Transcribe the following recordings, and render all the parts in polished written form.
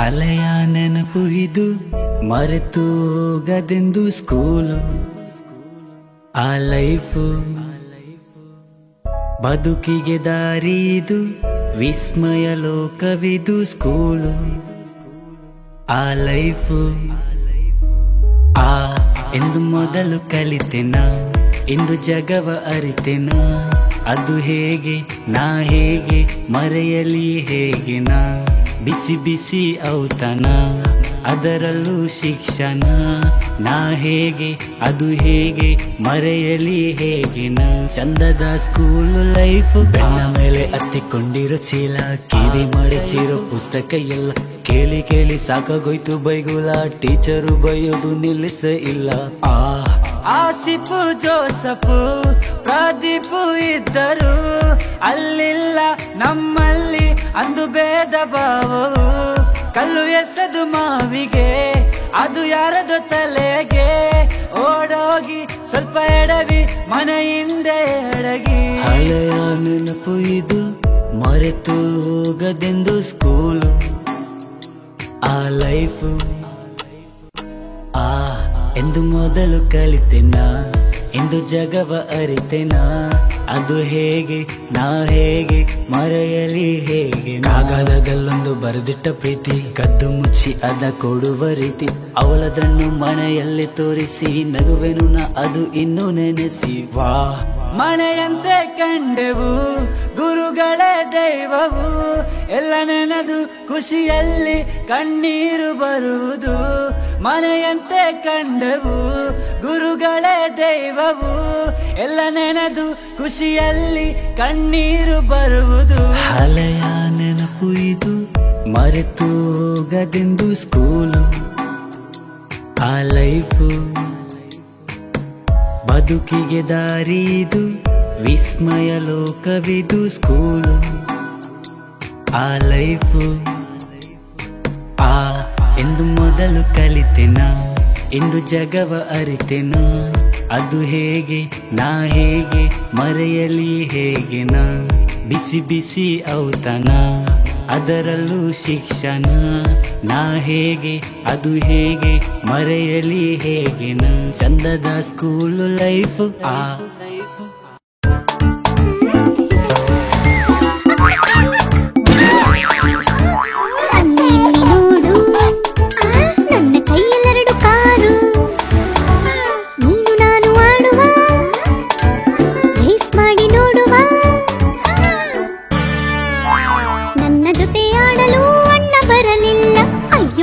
ಹಳೆಯ ನೆನಪು ಇದು ಮರೆತು ಹೋಗದೆಂದು ಸ್ಕೂಲು ಆ ಲೈಫು ಬದುಕಿಗೆ ದಾರಿದು ವಿಸ್ಮಯ ಲೋಕವಿದು ಸ್ಕೂಲು ಆ ಲೈಫು ಆ ಎಂದು ಮೊದಲು ಕಲಿತೆನ ಇಂದು ಜಗವ ಅರಿತೆನ ಅದು ಹೇಗೆ ನಾ ಹೇಗೆ ಮರೆಯಲಿ ಹೇಗೆ ನಾ ಬಿಸಿ ಬಿಸಿ ಔತಣ ಅದರಲ್ಲೂ ಶಿಕ್ಷಣ ನಾ ಹೇಗೆ ಅದು ಹೇಗೆ ಮರೆಯಲಿ ಹೇಗೆ ನಾ ಚಂದದ ಸ್ಕೂಲ್ ಲೈಫ್ ಬೆನ್ನ ಮೇಲೆ ಹತ್ತಿಕೊಂಡಿರೋ ಚೀಲ ಕಿವಿ ಮಡಚಿರೋ ಪುಸ್ತಕ ಎಲ್ಲ ಕೇಳಿ ಕೇಳಿ ಸಾಕಾಗೋಯ್ತು ಬೈಗುಲ ಟೀಚರು ಬೈಯೋದು ನಿಲ್ಲಿಸ ಇಲ್ಲ ಆಸಿಫು ಜೋಸಫು ಪ್ರದೀಪು ಇದ್ದರು ಅಲ್ಲಿಲ್ಲ ನಮ್ಮಲ್ಲಿ ಅಂದು ಭೇದ ಭಾವವು ಕಲ್ಲು ಎಸೆದು ಮಾವಿಗೆ ಅದು ಯಾರದು ತಲೆಗೆ ಓಡೋಗಿ ಸ್ವಲ್ಪ ಎಡವಿ ಮನೆ ಹಿಂದೆ ಎಡಗಿ ಹಳೆಯ ನೆನಪು ಇದು ಮರೆತು ಹೋಗದೆಂದು ಸ್ಕೂಲು ಆ ಲೈಫು ಎಂದು ಮೊದಲು ಕಲಿತೆನ ಇಂದು ಜಗವ ಅರಿತೆನ ಅದು ಹೇಗೆ ನಾ ಹೇಗೆ ಮರೆಯಲಿ ಹೇಗೆ ಕಾಗದದಲ್ಲೊಂದು ಬರೆದಿಟ್ಟ ಪ್ರೀತಿ ಕದ್ದು ಮುಚ್ಚಿ ಅದ ಕೊಡುವ ರೀತಿ ಅವಳದನ್ನು ಮನೆಯಲ್ಲಿ ತೋರಿಸಿ ನಗುವೆನು ನಾ ಅದು ಇನ್ನೂ ನೆನೆಸಿ ವಾ ಮನೆಯಂತೆ ಕಂಡೆವು ಗುರುಗಳೇ ದೈವವು ಎಲ್ಲ ನೆನೆದು ಖುಷಿಯಲ್ಲಿ ಕಣ್ಣೀರು ಬರುವುದು ಮನೆಯಂತೆ ಕಂಡೆವು ಗುರುಗಳೇ ದೈವವು ಎಲ್ಲ ನೆನೆದು ಖುಷಿಯಲ್ಲಿ ಕಣ್ಣೀರು ಬರುವುದು ಹಳೆಯ ನೆನಪು ಇದು ಮರೆತು ಹೋಗದೆಂದು ಸ್ಕೂಲು ಆ ಲೈಫು ಬದುಕಿಗೆ ದಾರಿದು ವಿಸ್ಮಯ ಲೋಕವಿದು ಸ್ಕೂಲು ಆ ಲೈಫು ಎಂದು ಮೊದಲು ಕಲಿತೆನ ಇಂದು ಜಗವ ಅರಿತೆನ ಅದು ಹೇಗೆ ನಾ ಹೇಗೆ ಮರೆಯಲಿ ಹೇಗೆ ನಾ ಬಿಸಿ ಬಿಸಿ ಔತಣ ಅದರಲ್ಲೂ ಶಿಕ್ಷಣ ನಾ ಹೇಗೆ ಅದು ಹೇಗೆ ಮರೆಯಲಿ ಹೇಗೆ ನಾ ಚಂದದ ಸ್ಕೂಲ್ ಲೈಫ್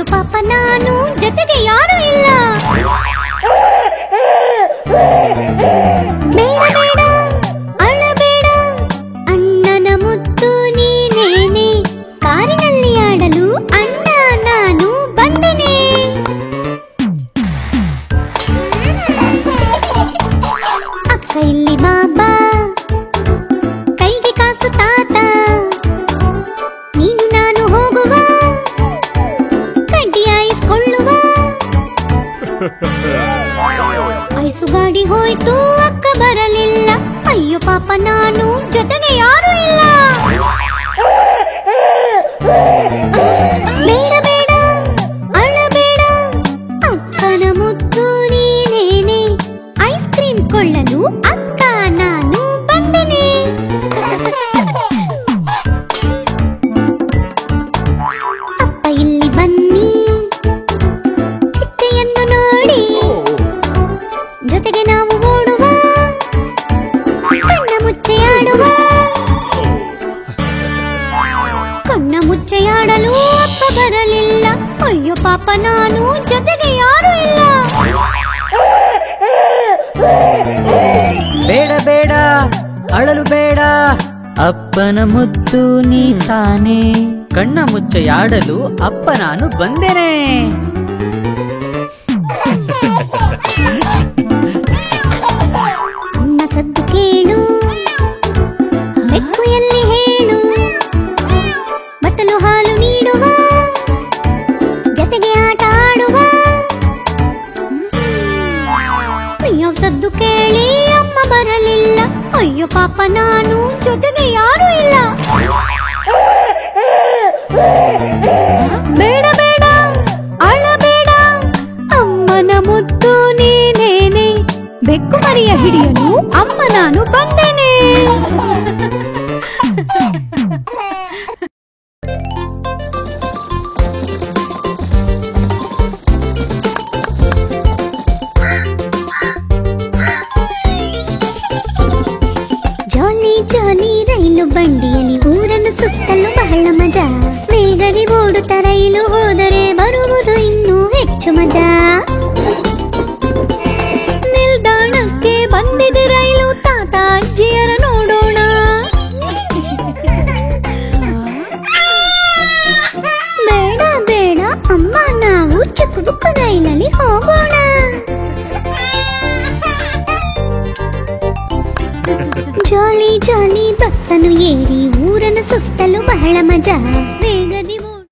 ಪಾಪ ನಾನು ಜೊತೆಗೆ ಯಾರು ಇಲ್ಲ ಬೇಡ ಬೇಡ ಅಳಬೇಡ ಅಣ್ಣನ ಮುತ್ತು ನೀನೇನೆ ಕಾರಿನಲ್ಲಿ ಆಡಲು ಅಣ್ಣ ನಾನು ಬಂದೆನೆ ಅಕ್ಕ ಇಲ್ಲಿ ಬಾಬಾ ಕೈಗೆ ಕಾಸು ತಾತ ನೀನು ನಾನು ಹೋಗುವ ಐಸು ಗಾಡಿ ಹೋಯ್ತು ಅಕ್ಕ ಬರಲಿಲ್ಲ ಅಯ್ಯೋ ಪಾಪ ನಾನು ಜೊತೆಗೆ ಯಾರು ಇಲ್ಲ ಬೇಡ ಬೇಡ ಅಳಬೇಡ ಅಕ್ಕನ ಮುತ್ತು ನೀನೇನೆ ಐಸ್ ಕ್ರೀಮ್ ಕೊಳ್ಳಲು ಅಕ್ಕ ನಾನು ಬಂದೆನೆ ಅಪ್ಪ ಇಲ್ಲಿ ಬನ್ನಿ ಜೊತೆಗೆ ನಾವು ಓಡುವ ಕಣ್ಣ ಮುಚ್ಚೆಯಾಡುವ ಕಣ್ಣ ಮುಚ್ಚೆಯಾಡಲು ಅಪ್ಪ ಬರಲಿಲ್ಲ ಅಯ್ಯೋ ಪಾಪ ನಾನು ಜೊತೆಗೆ ಯಾರು ಇಲ್ಲ ಬೇಡ ಬೇಡ ಅಳಲು ಬೇಡ ಅಪ್ಪನ ಮುದ್ದು ನೀ ತಾನೇ ಕಣ್ಣ ಮುಚ್ಚೆಯಾಡಲು ಅಪ್ಪ ನಾನು ಬಂದೆನೆ ಅನ್ನ ಸದ್ದು ಕೇಳು ಬೆಕ್ಕು ಎಲ್ಲಿ ಹೇಳು ಬಟ್ಟಲು ಹಾಲು ನೀಡುವ ಜೊತೆಗೆ ಆಟ ಆಡುವ ಅಯ್ಯೋ ಸದ್ದು ಕೇಳಿ ಅಮ್ಮ ಬರಲಿಲ್ಲ ಅಯ್ಯೋ ಪಾಪ ನಾನು ಜೊತೆಗೆ ಯಾರು ಇಲ್ಲ ಬೇಡ ಬೇಡ ಬೆಕ್ಕುಮರಿಯ ಹಿಡಿಯಲು ಅಮ್ಮ ನಾನು ಬಂದೇನೆ. ಜಾಲಿ ಜಾಲಿ ರೈಲು ಬಂಡಿಯಲ್ಲಿ ಊರನ್ನು ಸುತ್ತಲು ಬಹಳ ಮಜಾ. ಬೇಗನೆ ಓಡುತ್ತ ರೈಲು ಹೋದರೆ ಬರುವುದು ಇನ್ನೂ ಹೆಚ್ಚು ಮಜಾ. ನಿಲ್ದಾಣಕ್ಕೆ ಬಂದಿದೆ ರೈಲು, ತಾತ ಅಜ್ಜಿಯರ ನೋಡೋಣ. ಬೇಡ ಬೇಡ ಅಮ್ಮ, ನಾವು ಚಿಕ್ಕ ಬುಕ್ಕ ರೈಲಲ್ಲಿ ಹೋಗೋಣ. ಜಾಲಿ ಜಾಲಿ ಬಸ್ಸನ್ನು ಏರಿ ಊರನ್ನು ಸುತ್ತಲು ಬಹಳ ಮಜಾ. ಬೇಗನೆ